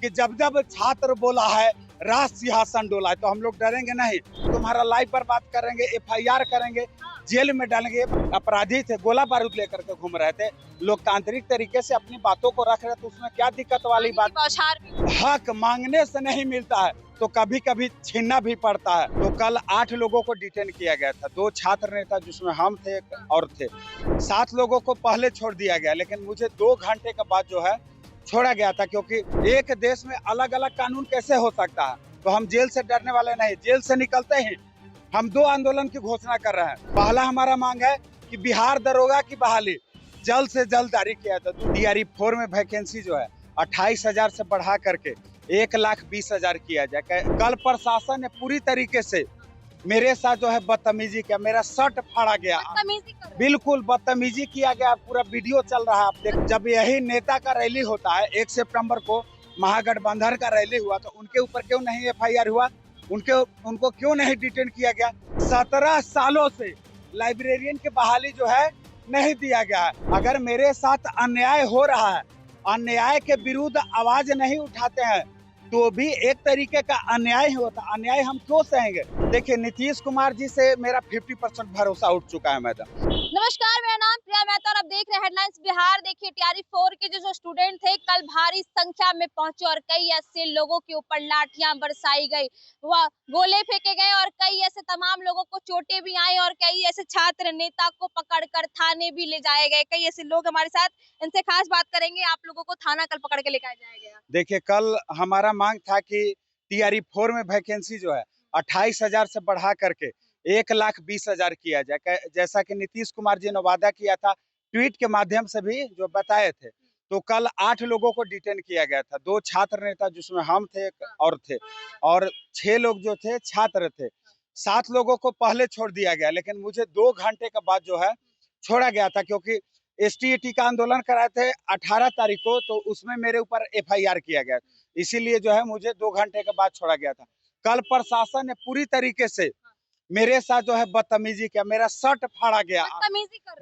कि जब जब छात्र बोला है राज सिंहासन डोला है, तो हम लोग डरेंगे नहीं। तुम्हारा लाइफ पर बात करेंगे, FIR करेंगे, जेल में डालेंगे। अपराधी थे, गोला बारूद लेकर के घूम रहे थे, लोकतांत्रिक तरीके से अपनी बातों को रख रहे थे, उसमें क्या दिक्कत वाली बात। हक मांगने से नहीं मिलता है तो कभी कभी छीनना भी पड़ता है। तो कल 8 लोगों को डिटेन किया गया था, 2 छात्र नेता जिसमें हम थे और थे। 7 लोगों को पहले छोड़ दिया गया, लेकिन मुझे 2 घंटे के बाद जो है छोड़ा गया था, क्योंकि एक देश में अलग अलग कानून कैसे हो सकता है। तो हम जेल से डरने वाले नहीं, जेल से निकलते ही हम 2 आंदोलन की घोषणा कर रहे हैं। पहला हमारा मांग है कि बिहार दरोगा की बहाली जल्द से जल्द जारी किया जाए। DRE-4 में वैकेंसी जो है 28,000 से बढ़ा करके 1,20,000 किया जाए। कल प्रशासन ने पूरी तरीके से मेरे साथ जो है बदतमीजी किया, मेरा शर्ट फाड़ा गया, बिल्कुल बदतमीजी किया गया। पूरा वीडियो चल रहा है, आप देख। जब यही नेता का रैली होता है, 1 सितंबर को महागठबंधन का रैली हुआ, तो उनके ऊपर क्यों नहीं FIR हुआ, उनको क्यों नहीं डिटेन किया गया। 17 सालों से लाइब्रेरियन की बहाली जो है नहीं दिया गया है। अगर मेरे साथ अन्याय हो रहा है, अन्याय के विरुद्ध आवाज नहीं उठाते हैं, तो भी एक तरीके का अन्याय होता। अन्याय हम क्यों सहेंगे। देखिए, नीतीश कुमार जी से मेरा 50% भरोसा उठ चुका है मैडम। नमस्कार, मेरा नाम प्रिया मेहता और आप देख रहे हैं हेडलाइंस बिहार। देखिए, DRE-4 के जो स्टूडेंट थे कल भारी संख्या में पहुंचे और कई ऐसे लोगों के ऊपर लाठियां बरसाई गई, वह गोले फेंके गए और कई ऐसे तमाम लोगों को चोटें भी आई और कई ऐसे छात्र नेता को पकड़कर थाने भी ले जाए गए। कई ऐसे लोग हमारे साथ, इनसे खास बात करेंगे। आप लोगों को थाना कल पकड़ के लेकर जाया गया। देखिए, कल हमारा मांग था कि DRE-4 में वैकेंसी जो है 28,000 से बढ़ा करके 1,20,000 किया जाए, जैसा कि नीतीश कुमार जी ने वादा किया था, ट्वीट के माध्यम से भी जो बताए थे। तो कल 8 लोगों को डिटेन किया गया था, 2 छात्र नेता जिसमें हम थे और 6 लोग जो थे छात्र थे। 7 लोगों को पहले छोड़ दिया गया, लेकिन मुझे 2 घंटे के बाद जो है छोड़ा गया था, क्योंकि ST-AT का आंदोलन कराए थे 18 तारीख को, तो उसमें मेरे ऊपर FIR किया गया, इसीलिए जो है मुझे 2 घंटे के बाद छोड़ा गया था। कल प्रशासन ने पूरी तरीके से मेरे साथ जो है बदतमीजी किया, मेरा शर्ट फाड़ा गया,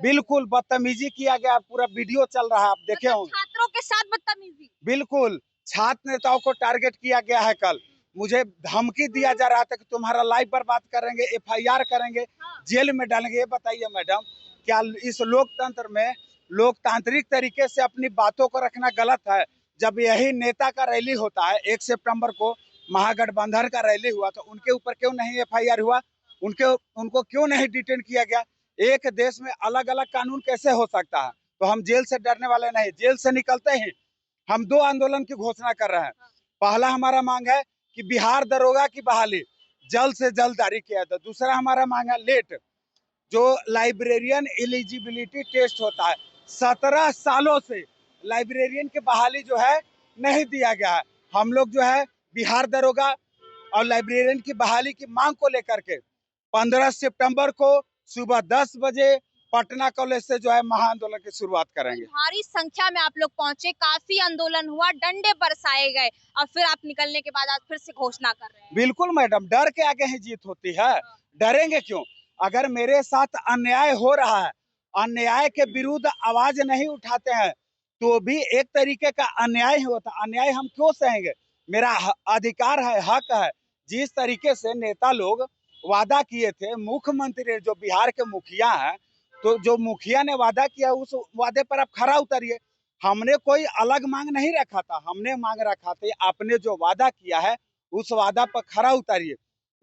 बिल्कुल बदतमीजी किया गया। पूरा वीडियो चल रहा है, आप देखे हो। छात्रों के साथ बदतमीजी, बिल्कुल छात्र नेताओं को टारगेट किया गया है। कल मुझे धमकी दिया जा रहा था कि तुम्हारा लाइफ बर्बाद करेंगे, FIR करेंगे, जेल में डालेंगे। ये बताइए मैडम, क्या इस लोकतंत्र में लोकतांत्रिक तरीके से अपनी बातों को रखना गलत है। जब यही नेता का रैली होता है, 1 सितंबर को महागठबंधन का रैली हुआ, तो उनके ऊपर क्यों नहीं FIR हुआ, उनको क्यों नहीं डिटेन किया गया। एक देश में अलग अलग कानून कैसे हो सकता है। तो हम जेल से डरने वाले नहीं, जेल से निकलते ही हम 2 आंदोलन की घोषणा कर रहे हैं। पहला हमारा मांग है कि बिहार दरोगा की बहाली जल्द से जल्द जारी किया जाए। दूसरा हमारा मांग है लेट, जो लाइब्रेरियन एलिजिबिलिटी टेस्ट होता है, 17 सालों से लाइब्रेरियन की बहाली जो है नहीं दिया गया है। हम लोग जो है बिहार दरोगा और लाइब्रेरियन की बहाली की मांग को लेकर के 15 सितंबर को सुबह 10 बजे पटना कॉलेज से जो है महाआंदोलन की शुरुआत करेंगे। भारी संख्या में आप लोग पहुंचे, काफी आंदोलन हुआ, डंडे बरसाए गए और फिर आप निकलने के बाद आज फिर से घोषणा कर रहे हैं। बिल्कुल मैडम, डर के आगे ही जीत होती है, डरेंगे क्यों। अगर मेरे साथ अन्याय हो रहा है, अन्याय के विरुद्ध आवाज नहीं उठाते हैं, तो भी एक तरीके का अन्याय होता। अन्याय हम क्यों सहेंगे। मेरा अधिकार है, हक है। जिस तरीके से नेता लोग वादा किए थे, मुख्यमंत्री जो बिहार के मुखिया हैं, तो जो मुखिया ने वादा किया उस वादे पर आप खरा उतरिए। हमने कोई अलग मांग नहीं रखा था, हमने मांग रखा था आपने जो वादा किया है उस वादा पर खरा उतरिए।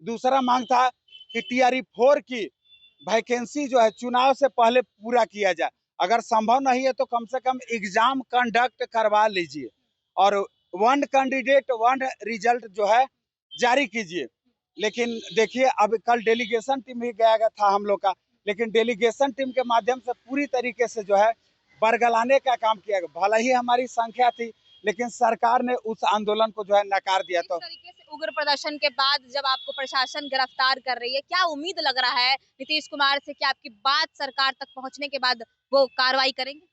दूसरा मांग था कि DRE-4 की वैकेंसी जो है चुनाव से पहले पूरा किया जाए। अगर संभव नहीं है तो कम से कम एग्जाम कंडक्ट करवा लीजिए और 1 कैंडिडेट 1 रिजल्ट जो है जारी कीजिए। लेकिन देखिए, अब कल डेलीगेशन टीम ही गया था हम लोग का, लेकिन डेलीगेशन टीम के माध्यम से पूरी तरीके से जो है बरगलाने का काम किया गया। भले ही हमारी संख्या थी, लेकिन सरकार ने उस आंदोलन को जो है नकार दिया। तो इस तरीके से उग्र प्रदर्शन के बाद जब आपको प्रशासन गिरफ्तार कर रही है, क्या उम्मीद लग रहा है नीतीश कुमार से कि आपकी बात सरकार तक पहुंचने के बाद वो कार्रवाई करेंगे?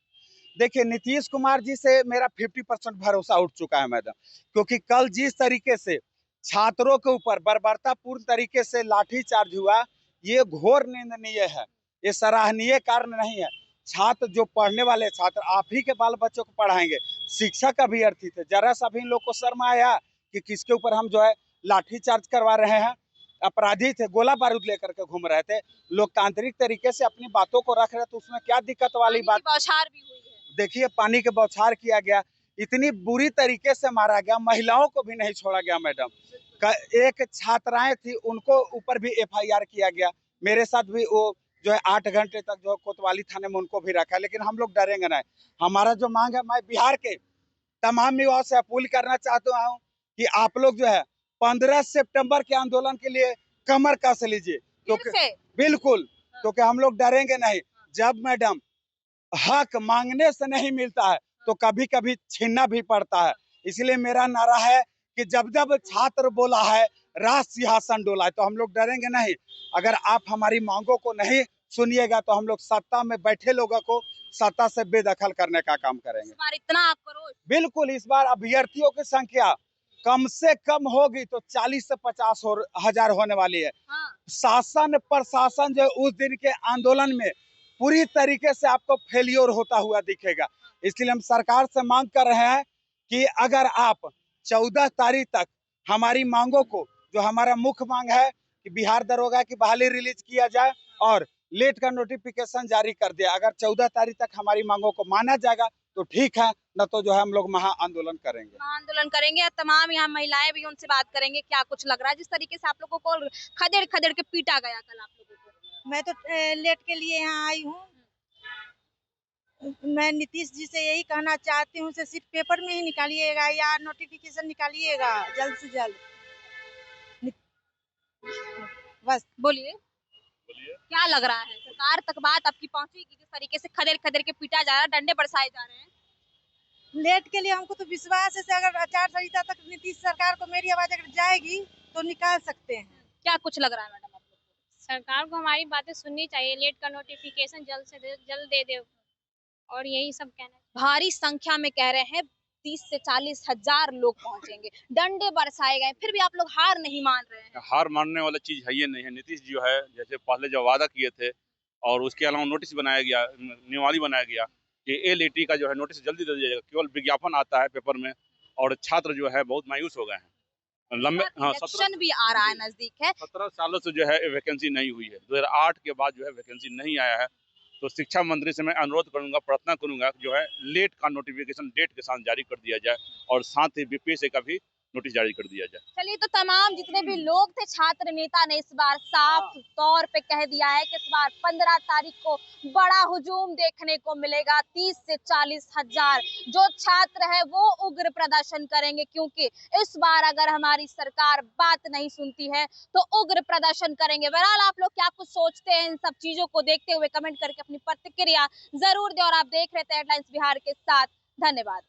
देखिए, नीतीश कुमार जी से मेरा 50% भरोसा उठ चुका है मैडम, क्योंकि कल जिस तरीके से छात्रों के ऊपर बर्बरतापूर्ण तरीके से लाठीचार्ज हुआ, ये घोर निंदनीय है, ये सराहनीय कार्य नहीं है। छात्र जो पढ़ने वाले छात्र, आप ही के बाल बच्चों को पढ़ाएंगे, शिक्षक अभ्यर्थी थे, जरा सा भी इन लोग को शर्म आया कि किसके ऊपर हम जो है लाठी चार्ज करवा रहे हैं। अपराधी थे, गोला बारूद लेकर के घूम रहे थे, लोकतांत्रिक तरीके से अपनी बातों को रख रहे थे, उसमें क्या दिक्कत वाली बात। बौछार भी हुई है। देखिए पानी के बौछार किया गया, इतनी बुरी तरीके से मारा गया, महिलाओं को भी नहीं छोड़ा गया मैडम। एक छात्राएं थी, उनको ऊपर भी एफआईआर किया गया। मेरे साथ भी वो जो है 8 घंटे तक जो कोतवाली थाने में उनको भी रखा, लेकिन हम लोग डरेंगे नहीं। हमारा जो मांग है, मैं बिहार के तमाम युवाओं से अपील करना चाहता हूँ कि आप लोग जो है 15 सितंबर के आंदोलन के लिए कमर कस लीजिए, क्योंकि बिल्कुल, क्योंकि हम लोग डरेंगे नहीं। जब मैडम हक मांगने से नहीं मिलता है तो कभी कभी छीनना भी पड़ता है। इसलिए मेरा नारा है कि जब जब छात्र बोला है राज सिंहासन डोला है, तो हम लोग डरेंगे नहीं। अगर आप हमारी मांगों को नहीं सुनिएगा तो हम लोग सत्ता में बैठे लोगों को सत्ता से बेदखल करने का काम करेंगे। इस बार इतना आक्रोश? बिल्कुल, इस बार अभ्यर्थियों की संख्या कम से कम होगी तो 40 से 50 हजार होने वाली है। हाँ। शासन प्रशासन जो उस दिन के आंदोलन में पूरी तरीके से आपको फेलियर होता हुआ दिखेगा। इसलिए हम सरकार से मांग कर रहे हैं कि अगर आप 14 तारीख तक हमारी मांगों को, जो हमारा मुख्य मांग है कि बिहार दरोगा की बहाली रिलीज किया जाए और लेट का नोटिफिकेशन जारी कर दिया, अगर 14 तारीख तक हमारी मांगों को माना जाएगा तो ठीक है, न तो जो है हम लोग महा आंदोलन करेंगे। आंदोलन करेंगे। तमाम यहाँ महिलाएं भी, उनसे बात करेंगे क्या कुछ लग रहा है। जिस तरीके से आप लोगों को खदेड़ खदेड़ के पीटा गया कल आप लोगों को। मैं तो लेट के लिए यहाँ आई हूँ। मैं नीतीश जी से यही कहना चाहती हूँ, सिर्फ पेपर में ही निकालिएगा या नोटिफिकेशन निकालिएगा जल्द से जल्द। बस बोलिए क्या लग रहा है, सरकार तक बात आपकी पहुंची कि जिस तरीके से खदेड़ खदेड़ के पीटा जा रहा है, डंडे बरसाए जा रहे हैं? लेट के लिए हमको तो विश्वास है कि अगर आचार संहिता तक नीतीश सरकार को मेरी आवाज अगर जाएगी तो निकाल सकते हैं। क्या कुछ लग रहा है मैडम आपको? सरकार को हमारी बातें सुननी चाहिए, लेट का नोटिफिकेशन जल्द से जल्द दे दे, और यही सब कहना है। भारी संख्या में कह रहे हैं 30 से 40 हजार लोग पहुंचेंगे, डंडे बरसाए गए, फिर भी आप लोग हार नहीं मान रहे हैं। हार मानने वाला चीज है ये नहीं है। नीतीश जो है, जैसे पहले जो वादा किए थे और उसके अलावा नोटिस बनाया गया, नियमावली बनाया गया कि एलईटी का जो है नोटिस जल्दी दे दिया जाएगा, केवल विज्ञापन आता है पेपर में और छात्र जो है बहुत मायूस हो गए हैं। लंबे इलेक्शन भी आ रहा है, नजदीक है। 17 सालों से जो है वैकेंसी नहीं हुई है। 2008 के बाद जो है वैकेंसी नहीं आया है। तो शिक्षा मंत्री से मैं अनुरोध करूंगा, प्रार्थना करूंगा जो है लेट का नोटिफिकेशन डेट के साथ जारी कर दिया जाए और साथ ही बीपीएससी का भी नोटिस जारी कर दिया जाए। चलिए, तो तमाम जितने भी लोग थे, छात्र नेता ने इस बार साफ तौर पे कह दिया है कि इस बार 15 तारीख को बड़ा हुजूम देखने को मिलेगा। 30 से 40 हजार जो छात्र है वो उग्र प्रदर्शन करेंगे, क्योंकि इस बार अगर हमारी सरकार बात नहीं सुनती है तो उग्र प्रदर्शन करेंगे। बहरहाल आप लोग क्या कुछ सोचते हैं इन सब चीजों को देखते हुए, कमेंट करके अपनी प्रतिक्रिया जरूर दें। और आप देख रहे थे हेडलाइंस बिहार के साथ। धन्यवाद।